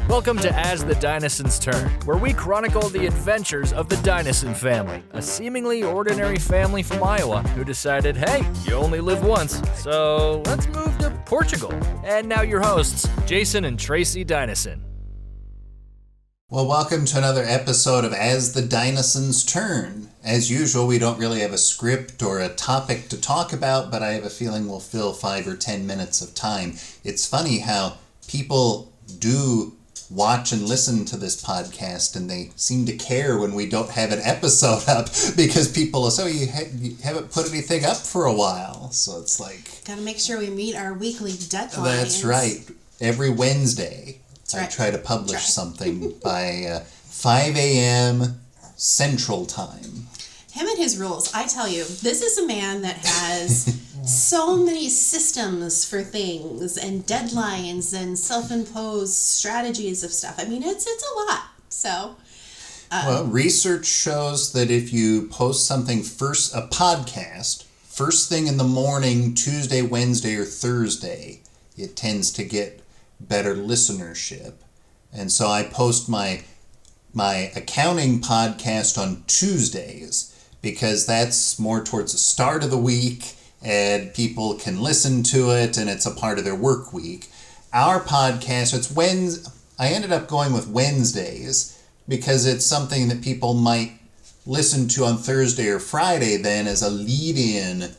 Welcome to As the Dinosaurs Turn, where we chronicle the adventures of the Dinosaur family, a seemingly ordinary family from Iowa who decided, hey, you only live once, so let's move to Portugal. And now your hosts, Jason and Tracy Dinosaur. Well, welcome to another episode of As the Dinosaurs Turn. As usual, we don't really have a script or a topic to talk about, but I have a feeling we'll fill 5 or 10 minutes of time. It's funny how people do watch and listen to this podcast, and they seem to care when we don't have an episode up, because people are, you haven't put anything up for a while. So it's like... Gotta make sure we meet our weekly deadlines. That's right. Every Wednesday, I try to publish something by 5 a.m. Central Time. Him and his rules. I tell you, this is a man that has so many systems for things and deadlines and self-imposed strategies of stuff. I mean, it's a lot. So, well, research shows that if you post something a podcast, first thing in the morning, Tuesday, Wednesday, or Thursday, it tends to get better listenership. And so I post my accounting podcast on Tuesdays, because that's more towards the start of the week and people can listen to it and it's a part of their work week. Our podcast, I ended up going with Wednesdays because it's something that people might listen to on Thursday or Friday then as a lead-in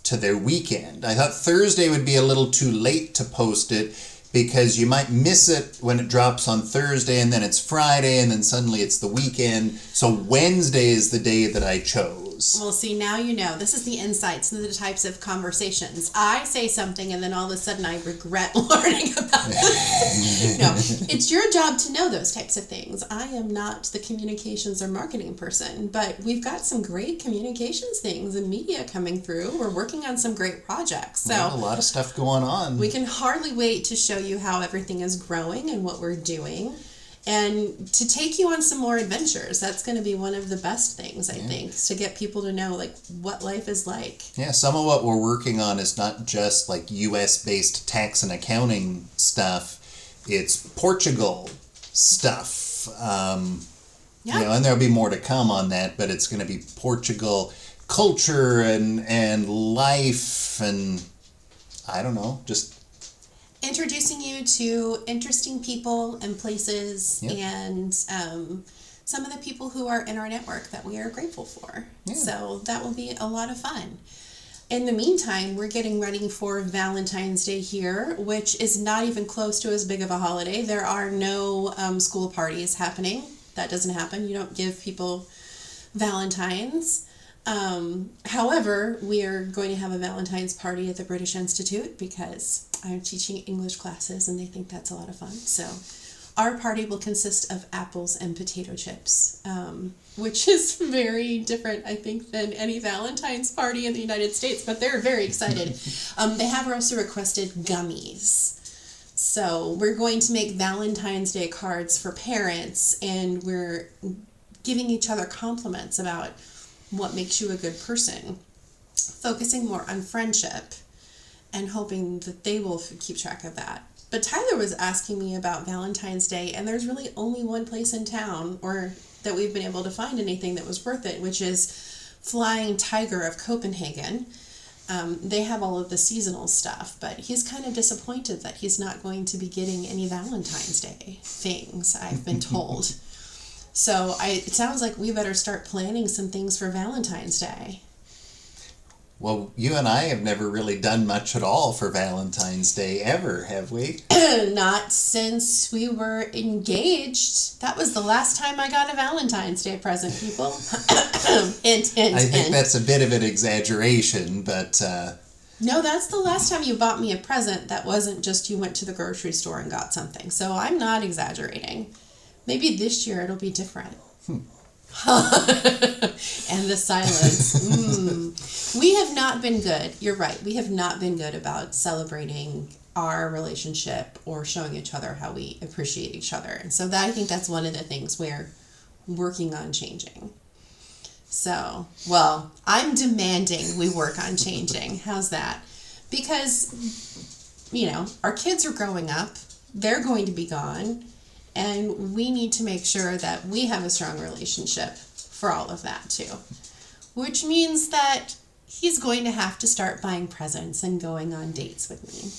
to their weekend. I thought Thursday would be a little too late to post it because you might miss it when it drops on Thursday and then it's Friday and then suddenly it's the weekend. So Wednesday is the day that I chose. Well, see, now you know. This is the insights into the types of conversations. I say something and then all of a sudden I regret learning about it. No, it's your job to know those types of things. I am not the communications or marketing person, but we've got some great communications things and media coming through. We're working on some great projects. So we have a lot of stuff going on. We can hardly wait to show you how everything is growing and what we're doing, and to take you on some more adventures. That's going to be one of the best things, I think, to get people to know like what life is like. Yeah, some of what we're working on is not just like US-based tax and accounting stuff. It's Portugal stuff. And there'll be more to come on that, but it's going to be Portugal culture and life and I don't know, just introducing you to interesting people and places and some of the people who are in our network that we are grateful for. Yeah. So that will be a lot of fun. In the meantime, we're getting ready for Valentine's Day here, which is not even close to as big of a holiday. There are no school parties happening. That doesn't happen. You don't give people Valentines. However, we are going to have a Valentine's party at the British Institute because I'm teaching English classes and they think that's a lot of fun. So our party will consist of apples and potato chips, which is very different, I think, than any Valentine's party in the United States, but they're very excited. They have also requested gummies. So we're going to make Valentine's Day cards for parents, and we're giving each other compliments about what makes you a good person, focusing more on friendship and hoping that they will keep track of that. But Tyler was asking me about Valentine's Day, and there's really only one place in town or that we've been able to find anything that was worth it, which is Flying Tiger of Copenhagen. They have all of the seasonal stuff, but he's kind of disappointed that he's not going to be getting any Valentine's Day things, I've been told. So it sounds like we better start planning some things for Valentine's Day. Well, you and I have never really done much at all for Valentine's Day ever, have we? Not since we were engaged. That was the last time I got a Valentine's Day present, people. I think that's a bit of an exaggeration, but... No, that's the last time you bought me a present that wasn't just you went to the grocery store and got something. So I'm not exaggerating. Maybe this year it'll be different. And the silence. We have not been good. You're right. We have not been good about celebrating our relationship or showing each other how we appreciate each other. And so I think that's one of the things we're working on changing. So, well, I'm demanding we work on changing. How's that? Because, you know, our kids are growing up. They're going to be gone. And we need to make sure that we have a strong relationship for all of that too. Which means that he's going to have to start buying presents and going on dates with me.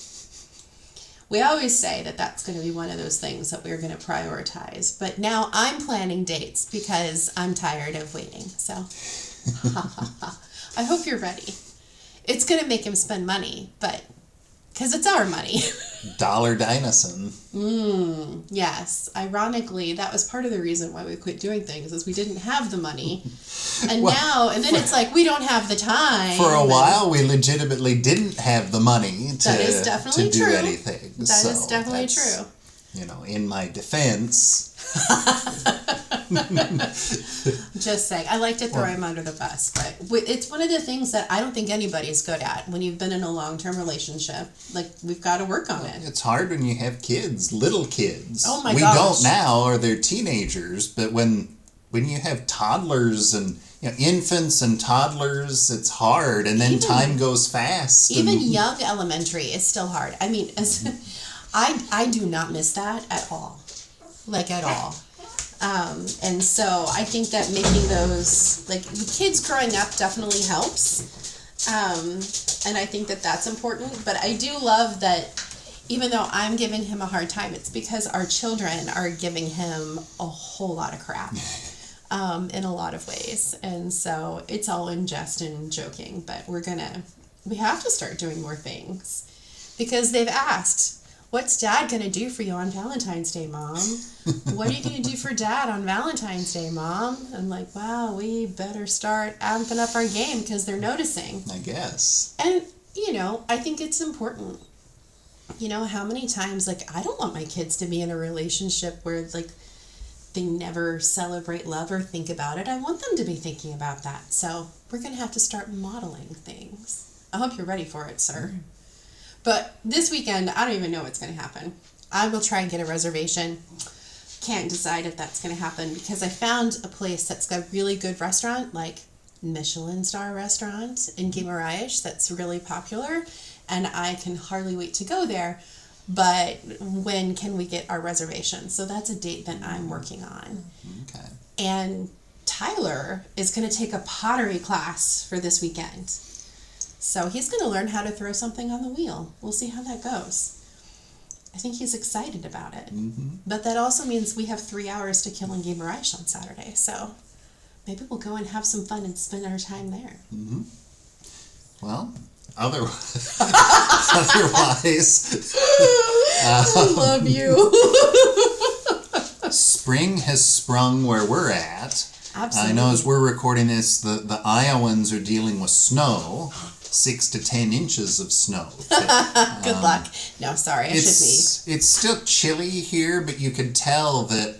We always say that that's going to be one of those things that we're going to prioritize. But now I'm planning dates because I'm tired of waiting. So, I hope you're ready. It's going to make him spend money, but because it's our money. Dollar Dynasty. Yes. Ironically, that was part of the reason why we quit doing things, is we didn't have the money. And then it's like we don't have the time. For a while, we legitimately didn't have the money to do anything. That is definitely true. You know, in my defense. Just saying. I like to throw him under the bus, but it's one of the things that I don't think anybody's good at when you've been in a long-term relationship. Like, we've got to work on it. It's hard when you have kids, little kids. Oh my gosh. We don't now, or they're teenagers, but when you have toddlers and infants and toddlers, it's hard, and then time goes fast. Even young elementary is still hard. I mean, I do not miss that at all. Like, at all. And so I think that making those, like, the kids growing up definitely helps. And I think that that's important. But I do love that even though I'm giving him a hard time, it's because our children are giving him a whole lot of crap in a lot of ways. And so it's all in jest and joking. But we have to start doing more things because they've asked, what's Dad going to do for you on Valentine's Day, Mom? What are you going to do for Dad on Valentine's Day, Mom? I'm like, wow, we better start amping up our game because they're noticing. I guess. And, I think it's important. How many times, like, I don't want my kids to be in a relationship where, like, they never celebrate love or think about it. I want them to be thinking about that. So we're going to have to start modeling things. I hope you're ready for it, sir. Mm-hmm. But this weekend, I don't even know what's going to happen. I will try and get a reservation. Can't decide if that's going to happen because I found a place that's got a really good restaurant, like Michelin star restaurant in Guimarães that's really popular, and I can hardly wait to go there. But when can we get our reservation? So that's a date that I'm working on. Okay. And Tyler is going to take a pottery class for this weekend. So he's going to learn how to throw something on the wheel. We'll see how that goes. I think he's excited about it. Mm-hmm. But that also means we have 3 hours to kill in Guimarães on Saturday. So maybe we'll go and have some fun and spend our time there. Mm-hmm. Well, otherwise, I love you. Spring has sprung where we're at. Absolutely. I know as we're recording this, the Iowans are dealing with snow. 6 to 10 inches of snow. Good luck. No, sorry, I should be. It's still chilly here, but you can tell that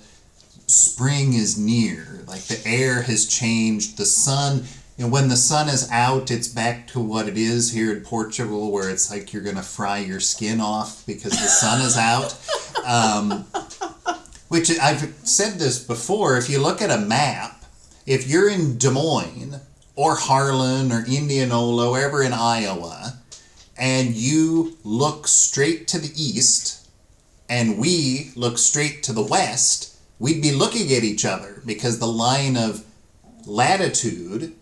spring is near. Like the air has changed. The sun, when the sun is out, it's back to what it is here in Portugal, where it's like you're going to fry your skin off because the sun is out. Which I've said this before. If you look at a map, if you're in Des Moines, or Harlan, or Indianola, wherever in Iowa, and you look straight to the east, and we look straight to the west, we'd be looking at each other, because the line of latitude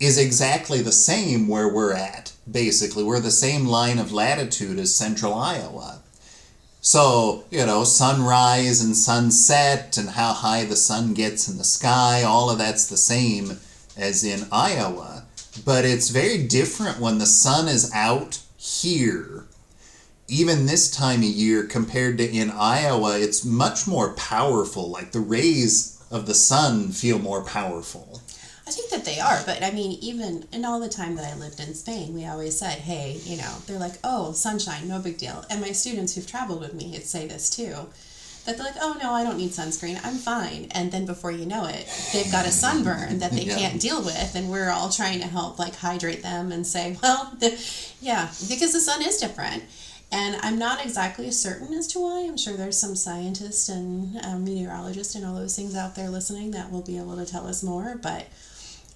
is exactly the same where we're at, basically. We're the same line of latitude as central Iowa. So, sunrise and sunset, and how high the sun gets in the sky, all of that's the same as in Iowa, but it's very different when the sun is out here, even this time of year, compared to in Iowa. It's much more powerful. Like the rays of the sun feel more powerful. I think that they are, but I mean, even in all the time that I lived in Spain, we always said, hey, they're like, oh, sunshine, no big deal. And my students who've traveled with me say this too. That they're like, oh, no, I don't need sunscreen. I'm fine. And then before you know it, they've got a sunburn that they can't deal with. And we're all trying to help, like, hydrate them and say, well, because the sun is different. And I'm not exactly certain as to why. I'm sure there's some scientists and meteorologists and all those things out there listening that will be able to tell us more. But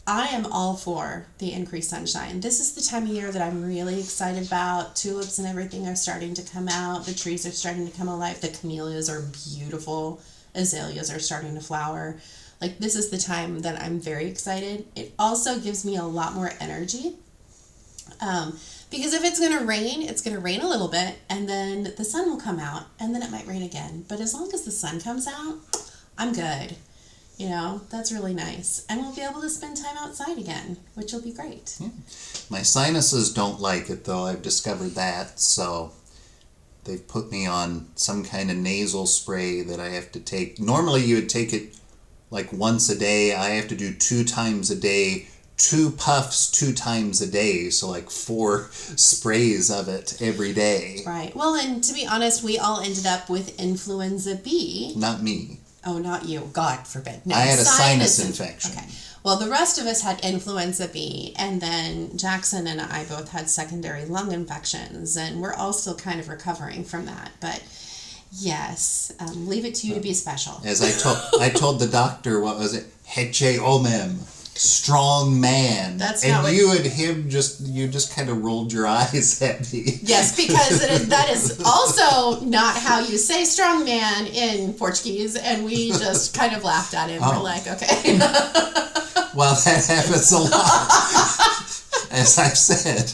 I am all for the increased sunshine. This is the time of year that I'm really excited about. Tulips and everything are starting to come out. The trees are starting to come alive. The camellias are beautiful. Azaleas are starting to flower. Like, this is the time that I'm very excited. It also gives me a lot more energy. Because if it's going to rain, it's going to rain a little bit, and then the sun will come out, and then it might rain again. But as long as the sun comes out, I'm good. You know, that's really nice. And we'll be able to spend time outside again, which will be great. Yeah. My sinuses don't like it, though. I've discovered that. So they've put me on some kind of nasal spray that I have to take. Normally you would take it like once a day. I have to do 2 times a day, 2 puffs 2 times a day. So like 4 sprays of it every day. Right. Well, and to be honest, we all ended up with influenza B. Not me. Oh, not you. God forbid. No, I had a sinus infection. Okay. Well, the rest of us had influenza B, and then Jackson and I both had secondary lung infections, and we're all still kind of recovering from that. But yes, leave it to you to be special. As I told the doctor, what was it? Heche omem. Strong man. That's and not what... you and him you just kind of rolled your eyes at me. Yes, because that is also not how you say strong man in Portuguese, and we just kind of laughed at him. We're like, okay. Well, that happens a lot. As I've said,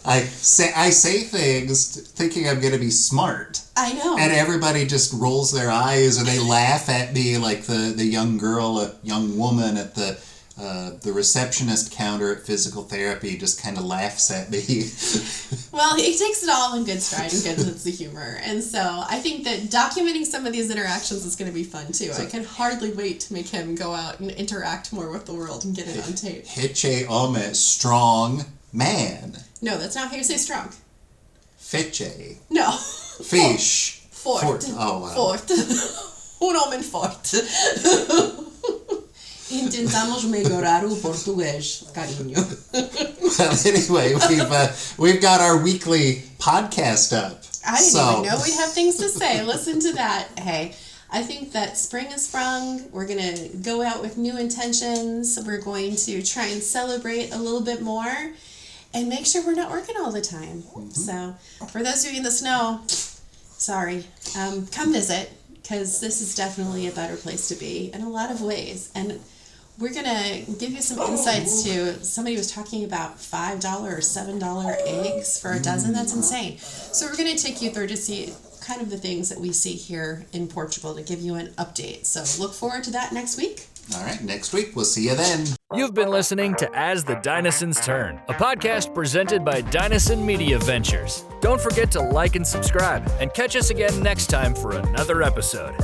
I say things thinking I'm going to be smart. I know. And everybody just rolls their eyes, or they laugh at me, like the young girl, a young woman at the receptionist counter at physical therapy just kind of laughs at me. Well, he takes it all in good stride and good sense of humor. And so I think that documenting some of these interactions is going to be fun, too. I can hardly wait to make him go out and interact more with the world and get it on tape. Heche ome, strong man. No, that's not how you say strong. Feche. No. Fish. Fort. Oh, wow. Fort. Un homem forte. Intentamos melhorar o português, carinho. Well, anyway, we've got our weekly podcast up. I didn't even know we'd have things to say. Listen to that. Hey, I think that spring has sprung. We're going to go out with new intentions. We're going to try and celebrate a little bit more and make sure we're not working all the time. Mm-hmm. So for those of you in the snow, sorry, come visit, because this is definitely a better place to be in a lot of ways. And we're going to give you some insights to, somebody was talking about $5 or $7 eggs for a dozen. That's insane. So we're going to take you through to see kind of the things that we see here in Portugal to give you an update. So look forward to that next week. All right, next week. We'll see you then. You've been listening to As the Dynasons Turn, a podcast presented by Dynason Media Ventures. Don't forget to like and subscribe, and catch us again next time for another episode.